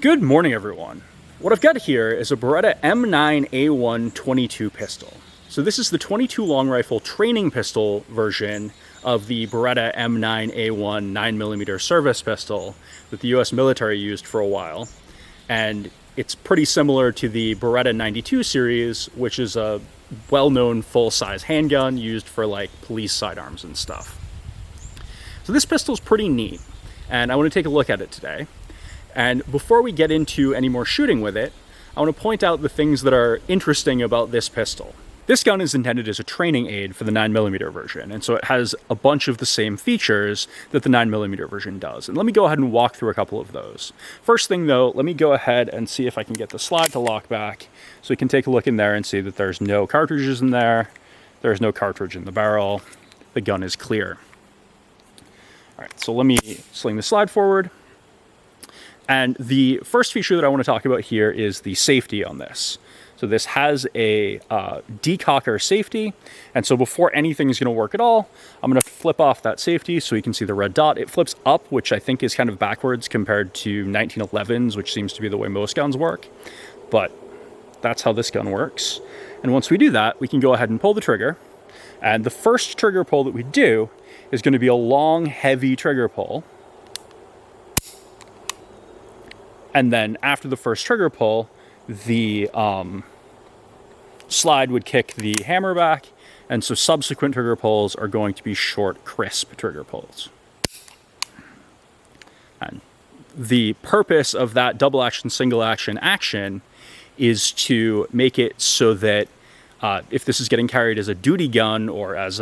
Good morning, everyone. What I've got here is a Beretta M9A1 22 pistol. So this is the 22 long rifle training pistol version of the Beretta M9A1 9mm service pistol that the US military used for a while. And it's pretty similar to the Beretta 92 series, which is a well-known full-size handgun used for like police sidearms and stuff. So this pistol's pretty neat, and I want to take a look at it today. And before we get into any more shooting with it, I want to point out the things that are interesting about this pistol. This gun is intended as a training aid for the 9mm version, and so it has a bunch of the same features that the 9mm version does. And let me go ahead and walk through a couple of those. First thing though, let me go ahead and see if I can get the slide to lock back so we can take a look in there and see that there's no cartridges in there, there's no cartridge in the barrel, the gun is clear. All right, so let me sling the slide forward. And the first feature that I want to talk about here is the safety on this. So this has a decocker safety, and so before anything is going to work at all, I'm going to flip off that safety so you can see the red dot. It flips up, which I think is kind of backwards compared to 1911s, which seems to be the way most guns work. But that's how this gun works. And once we do that, we can go ahead and pull the trigger. And the first trigger pull that we do is going to be a long, heavy trigger pull. And then after the first trigger pull, the slide would kick the hammer back, and so subsequent trigger pulls are going to be short, crisp trigger pulls. And the purpose of that double action, single action is to make it so that if this is getting carried as a duty gun or as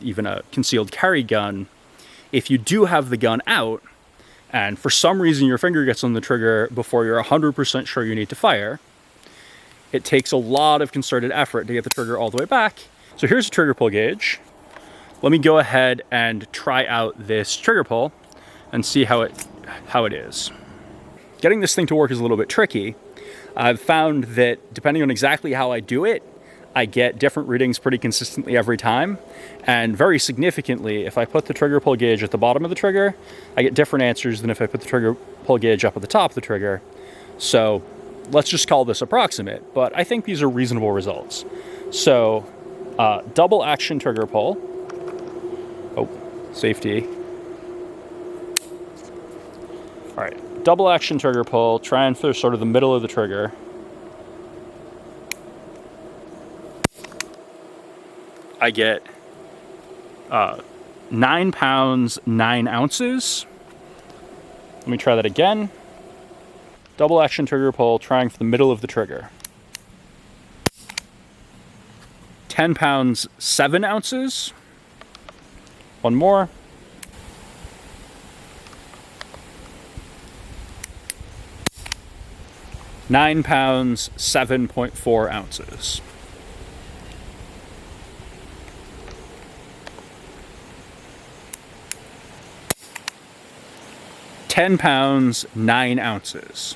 even a concealed carry gun, if you do have the gun out, and for some reason your finger gets on the trigger before you're 100% sure you need to fire, it takes a lot of concerted effort to get the trigger all the way back. So here's a trigger pull gauge. Let me go ahead and try out this trigger pull and see how it is. Getting this thing to work is a little bit tricky. I've found that depending on exactly how I do it, I get different readings pretty consistently every time. And very significantly, if I put the trigger pull gauge at the bottom of the trigger, I get different answers than if I put the trigger pull gauge up at the top of the trigger. So let's just call this approximate, but I think these are reasonable results. So double action trigger pull. Oh, safety. All right, double action trigger pull, trying for sort of the middle of the trigger. I get 9 pounds, 9 ounces. Let me try that again. Double action trigger pull, trying for the middle of the trigger. 10 pounds, 7 ounces. One more. £9 7.4 ounces. £10 9 ounces.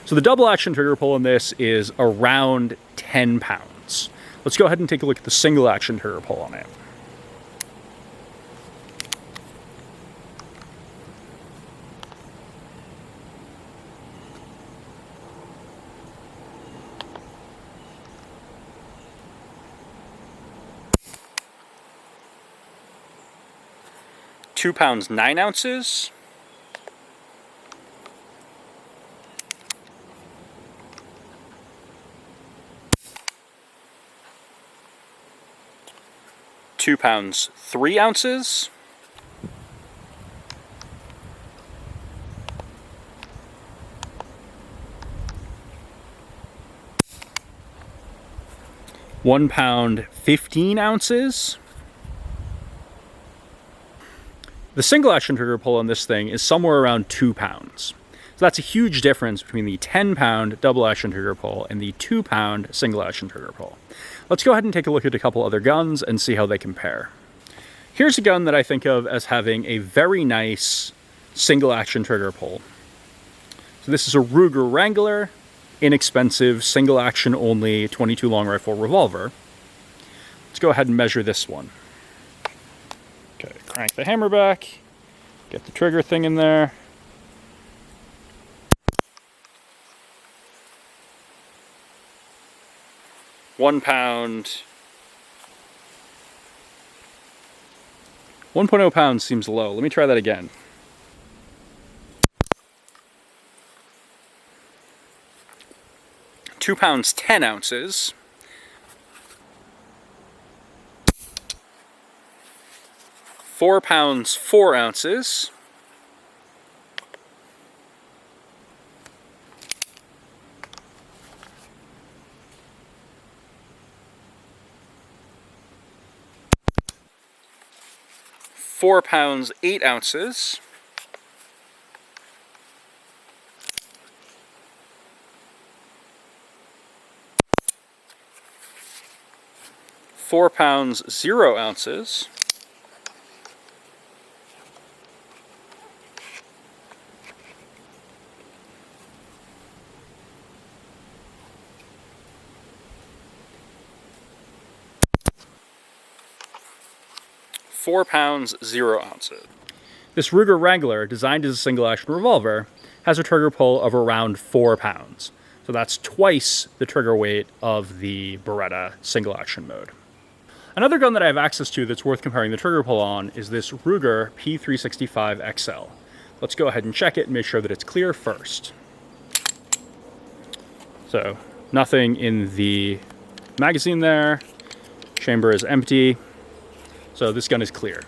So the double action trigger pull on this is around 10 pounds. Let's go ahead and take a look at the single action trigger pull on it. £2 9 ounces. £2 3 ounces. £1 15 ounces. The single action trigger pull on this thing is somewhere around 2 pounds. So that's a huge difference between the 10-pound double action trigger pull and the 2-pound single action trigger pull. Let's go ahead and take a look at a couple other guns and see how they compare. Here's a gun that I think of as having a very nice single action trigger pull. So this is a Ruger Wrangler, inexpensive, single action only 22 long rifle revolver. Let's go ahead and measure this one. Okay, crank the hammer back, get the trigger thing in there. 1 pound. 1.0 pounds seems low. Let me try that again. 2 pounds 10 ounces. 4 pounds 4 ounces. 4 pounds 8 ounces. 4 pounds 0 ounces. 4 pounds 0 ounces. This Ruger Wrangler, designed as a single-action revolver, has a trigger pull of around 4 pounds. So that's twice the trigger weight of the Beretta single-action mode. Another gun that I have access to that's worth comparing the trigger pull on is this Ruger P365 XL. Let's go ahead and check it and make sure that it's clear first. So, nothing in the magazine there. Chamber is empty. So this gun is clear.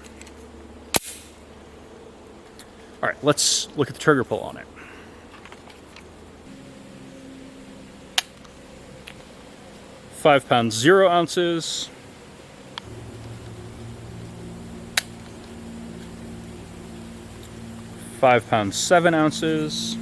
All right, let's look at the trigger pull on it. £5 pounds 0 ounces. 5 pounds 7 ounces.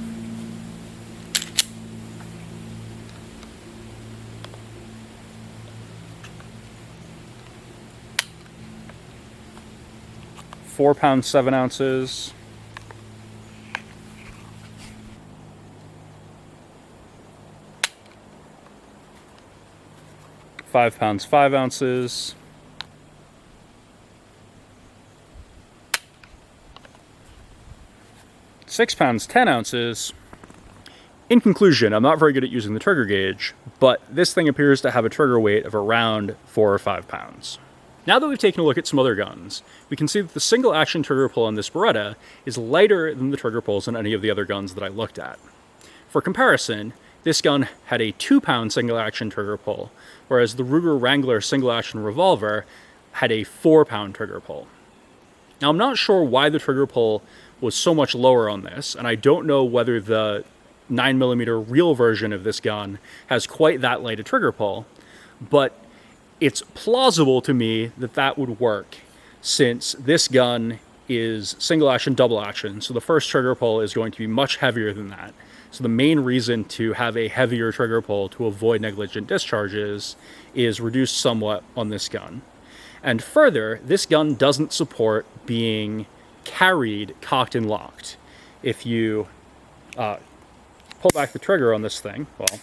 4 pounds 7 ounces. 5 pounds 5 ounces. 6 pounds 10 ounces. In conclusion, I'm not very good at using the trigger gauge, but this thing appears to have a trigger weight of around 4 or 5 pounds. Now that we've taken a look at some other guns, we can see that the single action trigger pull on this Beretta is lighter than the trigger pulls on any of the other guns that I looked at. For comparison, this gun had a 2 pound single action trigger pull, whereas the Ruger Wrangler single action revolver had a 4 pound trigger pull. Now I'm not sure why the trigger pull was so much lower on this, and I don't know whether the 9mm real version of this gun has quite that light a trigger pull, but it's plausible to me that that would work, since this gun is single action, double action, so the first trigger pull is going to be much heavier than that. So the main reason to have a heavier trigger pull to avoid negligent discharges is reduced somewhat on this gun. And further, this gun doesn't support being carried cocked and locked. If you pull back the trigger on this thing, well,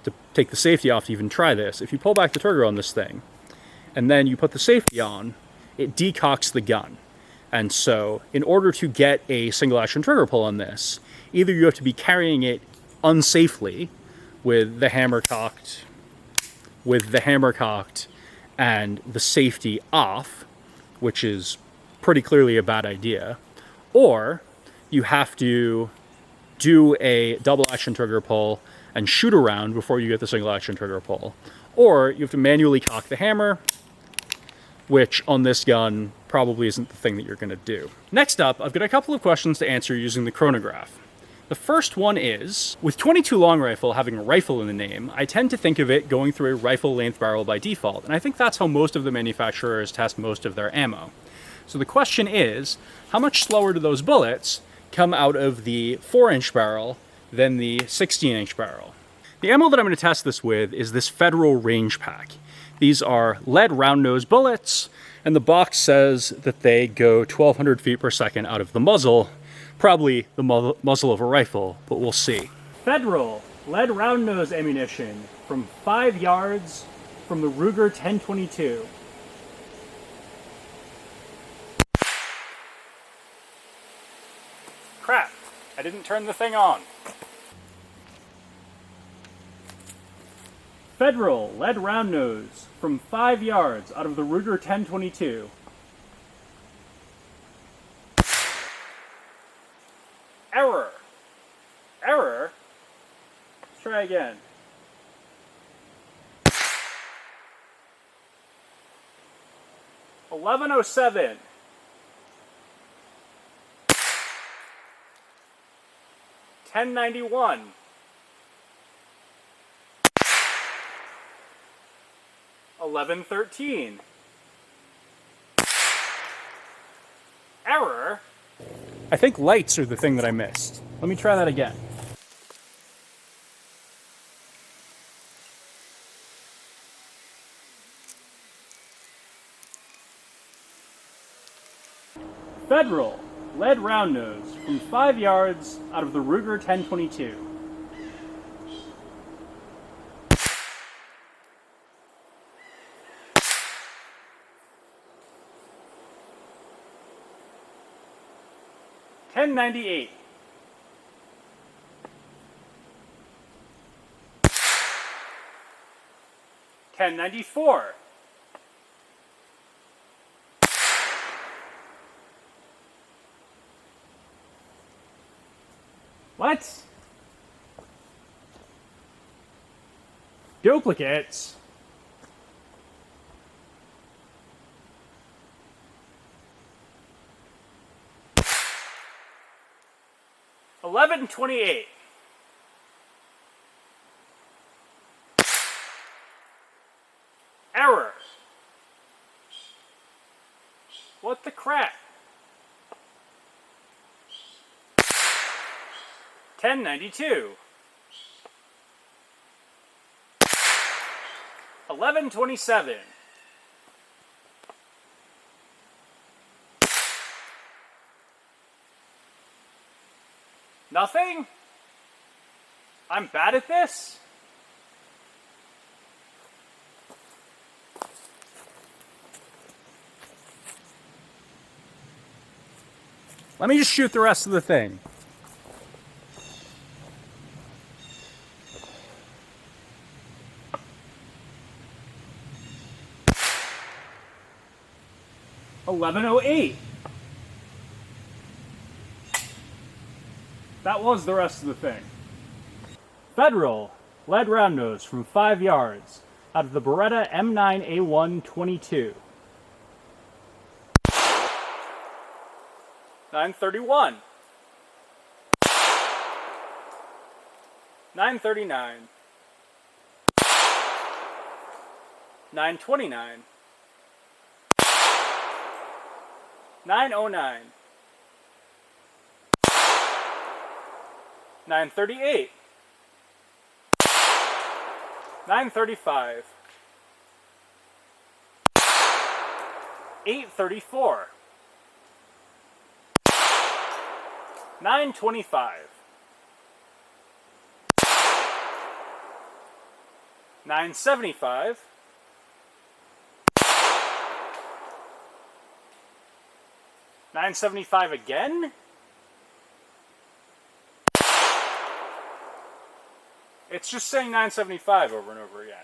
to take the safety off to even try this, if you pull back the trigger on this thing and then you put the safety on, it decocks the gun. And so in order to get a single action trigger pull on this, either you have to be carrying it unsafely with the hammer cocked and the safety off, which is pretty clearly a bad idea, or you have to do a double action trigger pull and shoot around before you get the single action trigger pull, or you have to manually cock the hammer, which on this gun probably isn't the thing that you're going to do. Next up, I've got a couple of questions to answer using the chronograph. The first one is, with 22 long rifle having rifle in the name, I tend to think of it going through a rifle length barrel by default, and I think that's how most of the manufacturers test most of their ammo. So the question is, how much slower do those bullets come out of the 4-inch barrel than the 16-inch barrel? The ammo that I'm going to test this with is this Federal Range Pack. These are lead round nose bullets, and the box says that they go 1,200 feet per second out of the muzzle. Probably the muzzle of a rifle, but we'll see. Federal lead round nose ammunition from 5 yards from the Ruger 1022. Crap, I didn't turn the thing on. Federal lead round nose from 5 yards out of the Ruger 1022. Error. Error? Let's try again. $11.07. $10.91. $11.13. Error? I think lights are the thing that I missed. Let me try that again. Federal lead round nose from 5 yards out of the Ruger 1022. $10.98. $10.94. What? Duplicates? $11.28. Error. What the crap? $10.92. $11.27. Nothing? I'm bad at this? Let me just shoot the rest of the thing. $11.08. That was the rest of the thing. Federal lead round nose from 5 yards out of the Beretta M9A1 22. $9.31. $9.39. $9.29. $9.09. $9.38. $9.35. $8.34. $9.25. $9.75. $9.75 again? It's just saying $9.75 over and over again.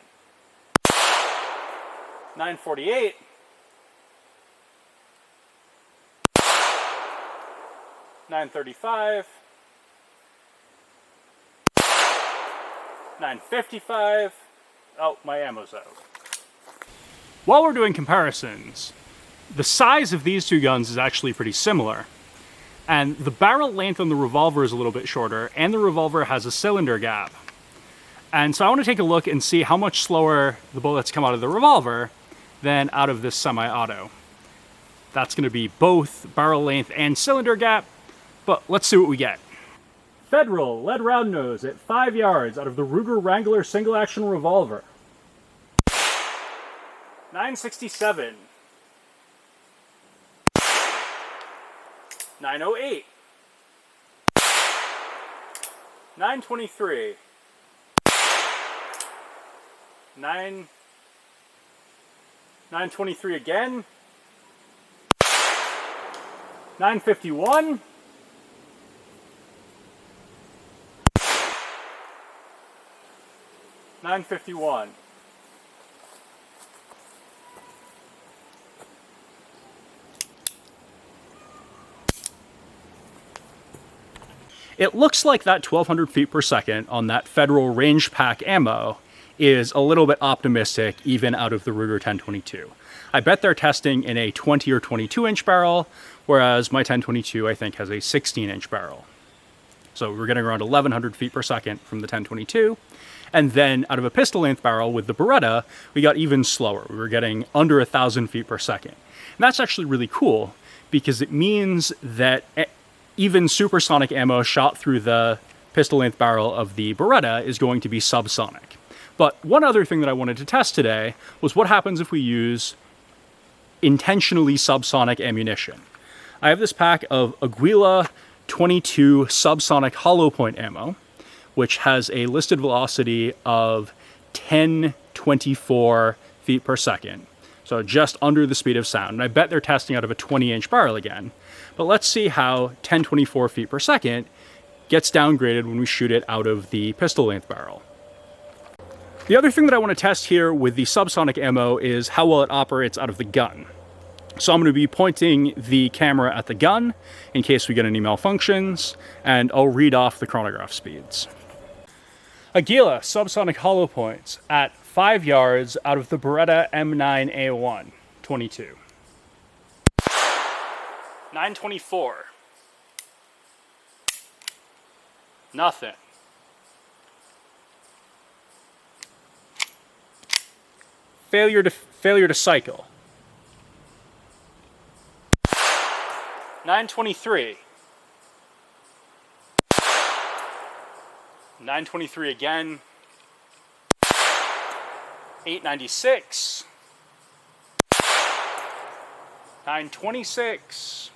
$9.48. $9.35. $9.55. Oh, my ammo's out. While we're doing comparisons, the size of these two guns is actually pretty similar. And the barrel length on the revolver is a little bit shorter, and the revolver has a cylinder gap. And so I want to take a look and see how much slower the bullets come out of the revolver than out of this semi-auto. That's going to be both barrel length and cylinder gap, but let's see what we get. Federal lead round nose at 5 yards out of the Ruger Wrangler single action revolver. $9.67. $9.08. $9.23. $9.23 again. $9.51. $9.51. It looks like that 1200 feet per second on that Federal range pack ammo is a little bit optimistic even out of the Ruger 1022. I bet they're testing in a 20 or 22 inch barrel, whereas my 1022 I think has a 16 inch barrel. So we're getting around 1100 feet per second from the 1022. And then out of a pistol length barrel with the Beretta, we got even slower. We were getting under 1000 feet per second. And that's actually really cool because it means that even supersonic ammo shot through the pistol length barrel of the Beretta is going to be subsonic. But one other thing that I wanted to test today was what happens if we use intentionally subsonic ammunition. I have this pack of Aguila 22 subsonic hollow point ammo, which has a listed velocity of 1024 feet per second. So just under the speed of sound. And I bet they're testing out of a 20-inch barrel again. But let's see how 1024 feet per second gets downgraded when we shoot it out of the pistol length barrel. The other thing that I want to test here with the subsonic ammo is how well it operates out of the gun. So I'm going to be pointing the camera at the gun in case we get any malfunctions, and I'll read off the chronograph speeds. Aguila subsonic hollow points at 5 yards out of the Beretta M9A1 22. 924. Nothing. Failure to cycle. 923. 923 again. 896. 926.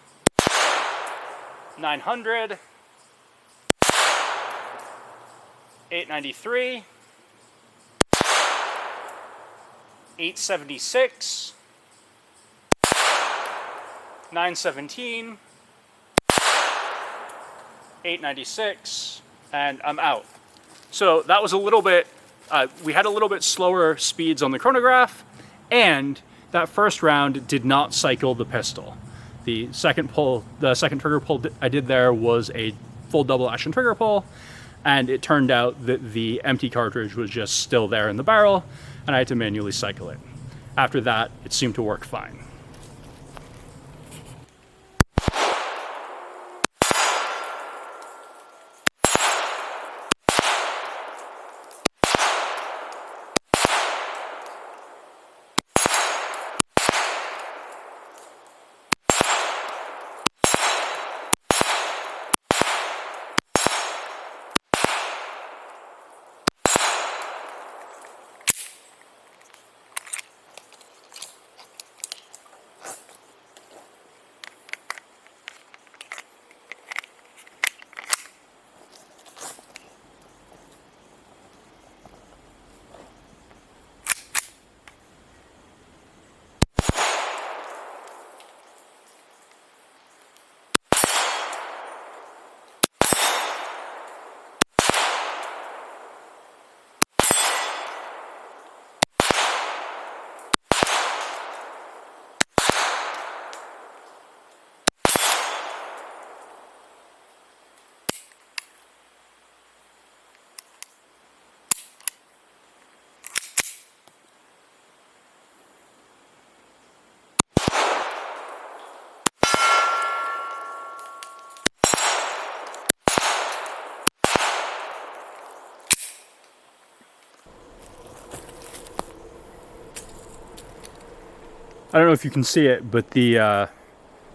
900. 893. 876. 917. 896. And I'm out. So that was a little bit, we had a little bit slower speeds on the chronograph, and that first round did not cycle the pistol. The second trigger pull I did there was a full double action trigger pull, and it turned out that the empty cartridge was just still there in the barrel, and I had to manually cycle it. After that, it seemed to work fine. I don't know if you can see it, but the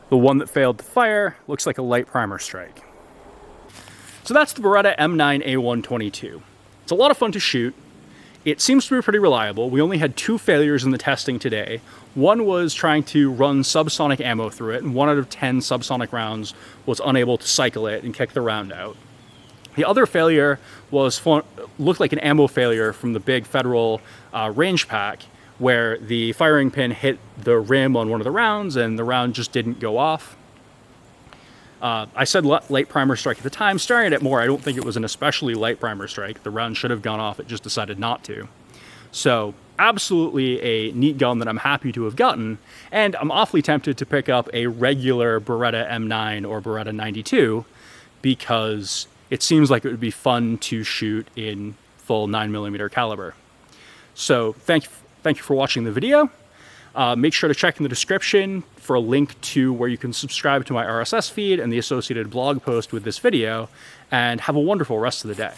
one that failed to fire looks like a light primer strike. So that's the Beretta M9A122. It's a lot of fun to shoot. It seems to be pretty reliable. We only had 2 failures in the testing today. One was trying to run subsonic ammo through it, and 1 out of 10 subsonic rounds was unable to cycle it and kick the round out. The other failure looked like an ammo failure from the big Federal range pack, where the firing pin hit the rim on one of the rounds and the round just didn't go off. I said light primer strike at the time. Staring at it more, I don't think it was an especially light primer strike. The round should have gone off, it just decided not to. So absolutely a neat gun that I'm happy to have gotten, and I'm awfully tempted to pick up a regular Beretta M9 or Beretta 92 because it seems like it would be fun to shoot in full 9mm caliber. So thank you for watching the video. Make sure to check in the description for a link to where you can subscribe to my RSS feed and the associated blog post with this video, and have a wonderful rest of the day.